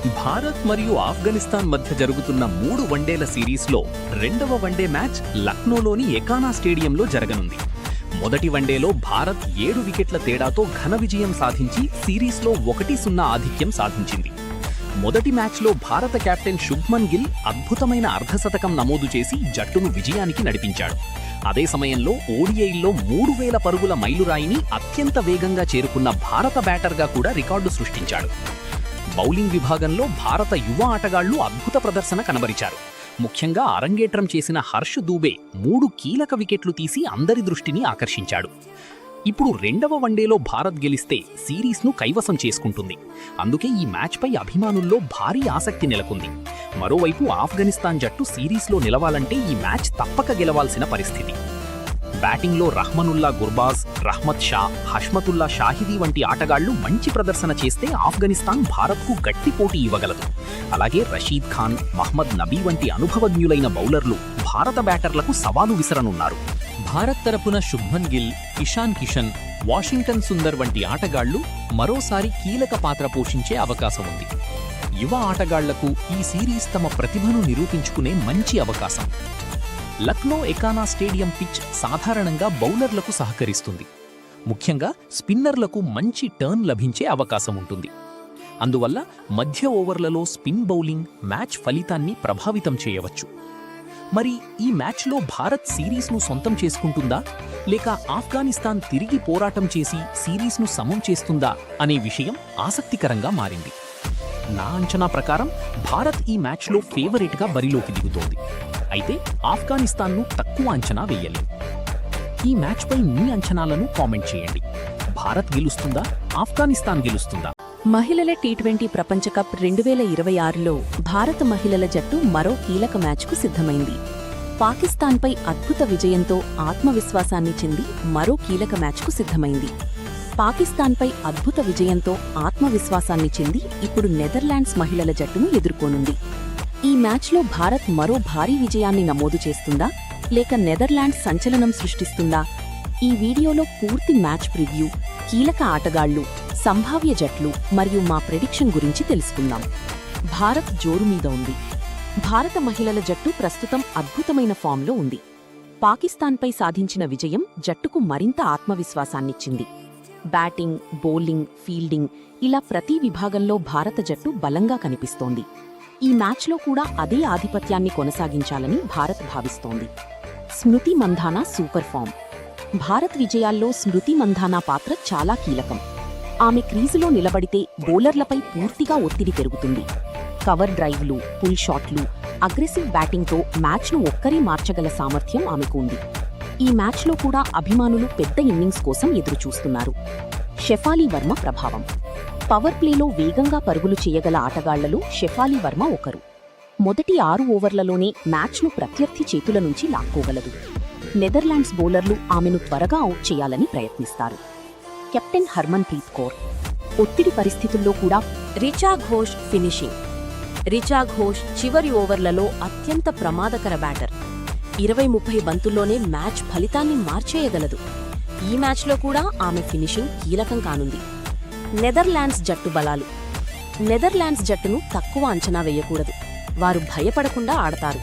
భారత్ మరియు ఆఫ్ఘనిస్తాన్ మధ్య జరుగుతున్న 3 వన్డేల సిరీస్లో రెండవ వన్డే మ్యాచ్ లక్నోలోని ఎకానా స్టేడియంలో జరగనుంది. మొదటి వన్డేలో భారత్ 7 వికెట్ల తేడాతో ఘన విజయం సాధించి సిరీస్లో 1-0 ఆధిక్యం సాధించింది. మొదటి మ్యాచ్లో భారత కెప్టెన్ శుభ్మన్ గిల్ అద్భుతమైన అర్ధశతకం నమోదు చేసి జట్టును విజయానికి నడిపించాడు. అదే సమయంలో ఓడిఐల్లో 3000 పరుగుల మైలురాయిని అత్యంత వేగంగా చేరుకున్న భారత బ్యాటర్గా కూడా రికార్డు సృష్టించాడు. బౌలింగ్ విభాగంలో భారత యువ ఆటగాళ్లు అద్భుత ప్రదర్శన కనబరిచారు. ముఖ్యంగా అరంగేట్రం చేసిన హర్ష్ దూబే 3 కీలక వికెట్లు తీసి అందరి దృష్టిని ఆకర్షించాడు. ఇప్పుడు రెండవ వన్డేలో భారత్ గెలిస్తే సిరీస్ను కైవసం చేసుకుంటుంది. అందుకే ఈ మ్యాచ్పై అభిమానుల్లో భారీ ఆసక్తి నెలకొంది. మరోవైపు ఆఫ్ఘనిస్తాన్ జట్టు సిరీస్లో నిలవాలంటే ఈ మ్యాచ్ తప్పక గెలవాల్సిన పరిస్థితి. బ్యాటింగ్లో రహ్మనుల్లా గుర్బాజ్, రహ్మత్ షా, హష్మతుల్లా షాహిదీ వంటి ఆటగాళ్లు మంచి ప్రదర్శన చేస్తే ఆఫ్ఘనిస్తాన్ భారత్కు గట్టి పోటీ ఇవ్వగలదు. అలాగే రషీద్ ఖాన్, మహ్మద్ నబీ వంటి అనుభవజ్ఞులైన బౌలర్లు భారత బ్యాటర్లకు సవాలు విసరనున్నారు. భారత్ తరపున శుభ్మన్ గిల్, ఇషాన్ కిషన్, వాషింగ్టన్ సుందర్ వంటి ఆటగాళ్లు మరోసారి కీలక పాత్ర పోషించే అవకాశం ఉంది. యువ ఆటగాళ్లకు ఈ సిరీస్ తమ ప్రతిభను నిరూపించుకునే మంచి అవకాశం. లక్నో ఎకానా స్టేడియం పిచ్ సాధారణంగా బౌలర్లకు సహకరిస్తుంది. ముఖ్యంగా స్పిన్నర్లకు మంచి టర్న్ లభించే అవకాశం ఉంటుంది. అందువల్ల మధ్య ఓవర్లలో స్పిన్ బౌలింగ్ మ్యాచ్ ఫలితాన్ని ప్రభావితం చేయవచ్చు. మరి ఈ మ్యాచ్లో భారత్ సిరీస్ను సొంతం చేసుకుంటుందా, లేక ఆఫ్ఘనిస్తాన్ తిరిగి పోరాటం చేసి సిరీస్ను సమం చేస్తుందా అనే విషయం ఆసక్తికరంగా మారింది. నా అంచనా ప్రకారం భారత్ ఈ మ్యాచ్లో ఫేవరెట్గా బరిలోకి దిగుతోంది. అయితే ఆఫ్ఘనిస్తాన్ను తక్కువ అంచనా వేయలేదు. ఈ మ్యాచ్పై మీ అంచనాలను కామెంట్ చేయండి. భారత్ గెలుస్తుందా, ఆఫ్ఘనిస్తాన్ గెలుస్తుందా? మహిళల టీ20 ప్రపంచ కప్ 2026లో భారత మహిళల జట్టు మరో కీలక మ్యాచ్కు సిద్ధమైంది. పాకిస్తాన్పై అద్భుత విజయంతో ఆత్మవిశ్వాసాన్ని చెంది మరో కీలక మ్యాచ్కు సిద్ధమైంది. పాకిస్తాన్పై అద్భుత విజయంతో ఆత్మవిశ్వాసాన్ని చెంది ఇప్పుడు నెదర్లాండ్స్ మహిళల జట్టును ఎదుర్కోనుంది. ఈ మ్యాచ్లో భారత్ మరో భారీ విజయాన్ని నమోదు చేస్తుందా, లేక నెదర్లాండ్స్ సంచలనం సృష్టిస్తుందా? ఈ వీడియోలో పూర్తి మ్యాచ్ ప్రివ్యూ, కీలక ఆటగాళ్లు, సంభావ్య జట్లు మరియు మా ప్రెడిక్షన్ గురించి తెలుసుకుందాం. భారత్ జోరు మీద ఉంది. భారత మహిళల జట్టు ప్రస్తుతం అద్భుతమైన ఫామ్లో ఉంది. పాకిస్తాన్పై సాధించిన విజయం జట్టుకు మరింత ఆత్మవిశ్వాసాన్నిచ్చింది. బ్యాటింగ్, బౌలింగ్, ఫీల్డింగ్ ఇలా ప్రతి విభాగంలో భారత జట్టు బలంగా కనిపిస్తోంది. ఈ మ్యాచ్లో కూడా అదే ఆధిపత్యాన్ని కొనసాగించాలని భారత్ భావిస్తోంది. స్మృతి మంధానా సూపర్ ఫామ్. భారత్ విజయాల్లో స్మృతి మంధానా పాత్ర చాలా కీలకం. ఆమె క్రీజులో నిలబడితే బౌలర్లపై పూర్తిగా ఒత్తిడి పెరుగుతుంది. కవర్ డ్రైవ్లు, పుల్ షాట్లు, అగ్రెసివ్ బ్యాటింగ్తో మ్యాచ్ను ఒక్కరే మార్చగల సామర్థ్యం ఆమెకు ఉంది. ఈ మ్యాచ్లో కూడా అభిమానులు పెద్ద ఇన్నింగ్స్ కోసం ఎదురుచూస్తున్నారు. షెఫాలీ వర్మ ప్రభావం. పవర్ ప్లేలో వేగంగా పరుగులు చేయగల ఆటగాళ్లలో షెఫాలీ వర్మ ఒకరు. మొదటి 6 ఓవర్లలోనే మ్యాచ్ను ప్రత్యర్థి చేతుల నుంచి లాక్కోగలదు. నెదర్లాండ్స్ బౌలర్లు ఆమెను త్వరగా అవుట్ చేయాలని ప్రయత్నిస్తారు. కెప్టెన్ హర్మన్ ప్రీత్ కౌర్. ఒత్తిడి పరిస్థితుల్లో కూడా రిచా ఘోష్ ఫినిషింగ్. రిచా ఘోష్ చివరి ఓవర్లలో అత్యంత ప్రమాదకర బ్యాటర్. 20-30 బంతుల్లోనే మ్యాచ్ ఫలితాన్ని మార్చేయగలదు. ఈ మ్యాచ్లో కూడా ఆమె ఫినిషింగ్ కీలకం కానుంది. నెదర్లాండ్స్ జట్టు బలాలు. నెదర్లాండ్స్ జట్టును తక్కువ అంచనా వేయకూడదు. వారు భయపడకుండా ఆడతారు.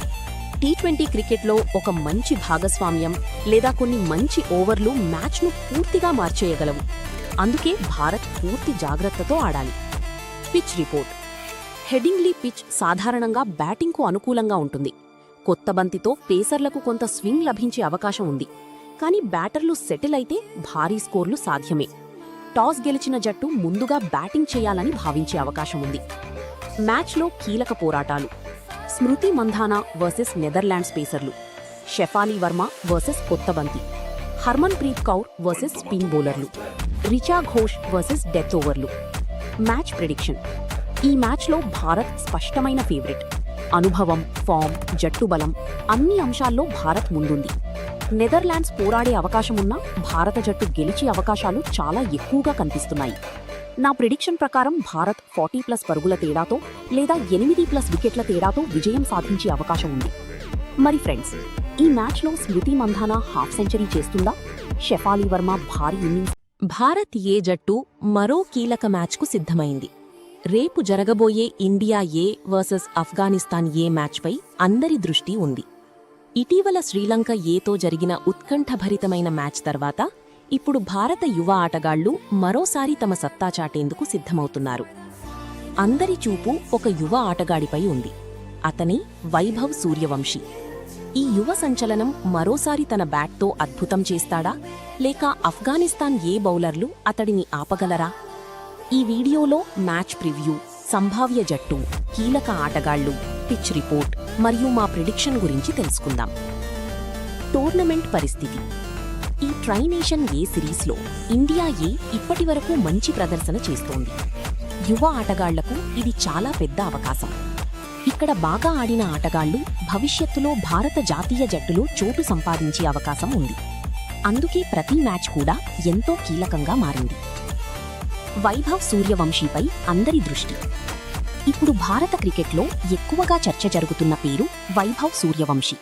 టీ20 క్రికెట్లో ఒక మంచి భాగస్వామ్యం లేదా కొన్ని మంచి ఓవర్లు మ్యాచ్ను పూర్తిగా మార్చేయగలవు. అందుకే భారత్ పూర్తి జాగ్రత్తతో ఆడాలి. Pitch report. హెడింగ్లీ పిచ్ సాధారణంగా బ్యాటింగ్కు అనుకూలంగా ఉంటుంది. కొత్త బంతితో పేసర్లకు కొంత స్వింగ్ లభించే అవకాశం ఉంది. కానీ బ్యాటర్లు సెటిల్ అయితే భారీ స్కోర్లు సాధ్యమే. టాస్ గెలిచిన జట్టు ముందుగా బ్యాటింగ్ చేయాలని భావించే అవకాశం ఉంది. మ్యాచ్లో కీలక పోరాటాలు. స్మృతి మంధానా వర్సెస్ నెదర్లాండ్స్ పేసర్లు. షెఫాలీ వర్మ వర్సెస్ కొత్త బంతి. హర్మన్ ప్రీత్ కౌర్ వర్సెస్ స్పిన్ బౌలర్లు. రిచా ఘోష్ వర్సెస్ డెత్ ఓవర్లు. Match prediction. ఈ మ్యాచ్లో భారత్ స్పష్టమైన ఫేవరెట్. అనుభవం, ఫామ్, జట్టు బలం అన్ని అంశాల్లో భారత్ ముందుంది. నెదర్లాండ్స్ పోరాడే అవకాశమున్నా భారత జట్టు గెలిచే అవకాశాలు చాలా ఎక్కువగా కనిపిస్తున్నాయి. నా ప్రిడిక్షన్ ప్రకారం భారత్ 40+ పరుగుల తేడాతో లేదా 8+ వికెట్ల తేడాతో విజయం సాధించే అవకాశం ఉంది. మరి ఫ్రెండ్స్, ఈ మ్యాచ్లో స్మృతి మంధానా హాఫ్ సెంచరీ చేస్తుందా, షెఫాలీ వర్మ భారీ ఇన్నింగ్స్? భారత్ ఏ జట్టు మరో కీలక మ్యాచ్కు సిద్ధమైంది. రేపు జరగబోయే ఇండియా ఏ వర్సెస్ ఆఫ్ఘనిస్తాన్ ఏ మ్యాచ్పై అందరి దృష్టి ఉంది. ఇటీవల శ్రీలంక ఏతో జరిగిన ఉత్కంఠభరితమైన మ్యాచ్ తర్వాత ఇప్పుడు భారత యువ ఆటగాళ్లు మరోసారి తమ సత్తా చాటేందుకు సిద్ధమవుతున్నారు. అందరి చూపు ఒక యువ ఆటగాడిపై ఉంది. అతని వైభవ్ సూర్యవంశీ. ఈ యువ సంచలనం మరోసారి తన బ్యాట్తో అద్భుతం చేస్తాడా, లేక ఆఫ్ఘనిస్తాన్ ఏ బౌలర్లు అతడిని ఆపగలరా? ఈ వీడియోలో మ్యాచ్ ప్రివ్యూ, సంభావ్య జట్టు, కీలక ఆటగాళ్లు, పిచ్ రిపోర్ట్ మరియు మా ప్రిడిక్షన్ గురించి తెలుసుకుందాం. టోర్నమెంట్ పరిస్థితి. ఈ ట్రైనేషన్ ఏ సిరీస్లో ఇండియా ఏ ఇప్పటివరకు మంచి ప్రదర్శన చేస్తోంది. యువ ఆటగాళ్లకు ఇది చాలా పెద్ద అవకాశం. ఇక్కడ బాగా ఆడిన ఆటగాళ్లు భవిష్యత్తులో భారత జాతీయ జట్టులో చోటు సంపాదించే అవకాశం ఉంది. అందుకే ప్రతి మ్యాచ్ కూడా ఎంతో కీలకంగా మారింది. వైభవ్ సూర్యవంశీపై అందరి దృష్టి. ఇప్పుడు భారత క్రికెట్లో ఎక్కువగా చర్చ జరుగుతున్న పేరు వైభవ్ సూర్యవంశీ.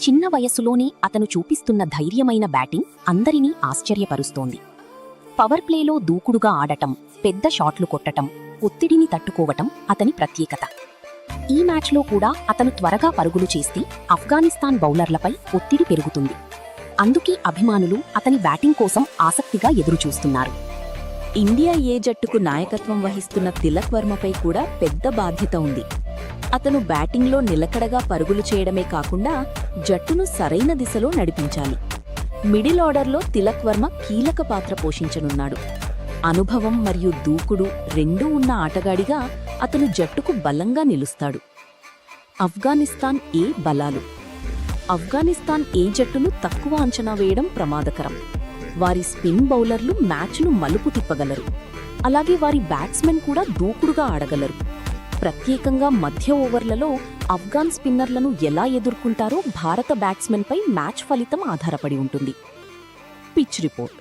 చిన్న వయస్సులోనే అతను చూపిస్తున్న ధైర్యమైన బ్యాటింగ్ అందరినీ ఆశ్చర్యపరుస్తోంది. పవర్ ప్లేలో దూకుడుగా ఆడటం, పెద్ద షాట్లు కొట్టటం, ఒత్తిడిని తట్టుకోవటం అతని ప్రత్యేకత. ఈ మ్యాచ్లో కూడా అతను త్వరగా పరుగులు చేస్తే ఆఫ్ఘనిస్తాన్ బౌలర్లపై ఒత్తిడి పెరుగుతుంది. అందుకే అభిమానులు అతని బ్యాటింగ్ కోసం ఆసక్తిగా ఎదురుచూస్తున్నారు. ఇండియా ఏ జట్టుకు నాయకత్వం వహిస్తున్న తిలక్ వర్మపై కూడా పెద్ద బాధ్యత ఉంది. అతను బ్యాటింగ్లో నిలకడగా పరుగులు చేయడమే కాకుండా జట్టును సరైన దిశలో నడిపించాలి. మిడిల్ ఆర్డర్లో తిలక్ వర్మ కీలక పాత్ర పోషించనున్నాడు. అనుభవం మరియు దూకుడు రెండూ ఉన్న ఆటగాడిగా అతను జట్టుకు బలంగా నిలుస్తాడు. ఆఫ్ఘనిస్తాన్ ఏ బలాలు. ఆఫ్ఘనిస్తాన్ ఏ జట్టును తక్కువ అంచనా వేయడం ప్రమాదకరం. వారి స్పిన్ బౌలర్లు మ్యాచ్ను మలుపు తిప్పగలరు. అలాగే వారి బ్యాట్స్మెన్ కూడా దూకుడుగా ఆడగలరు. ప్రత్యేకంగా మధ్య ఓవర్లలో ఆఫ్ఘాన్ స్పిన్నర్లను ఎలా ఎదుర్కొంటారో భారత బ్యాట్స్మెన్పై మ్యాచ్ ఫలితం ఆధారపడి ఉంటుంది. Pitch report.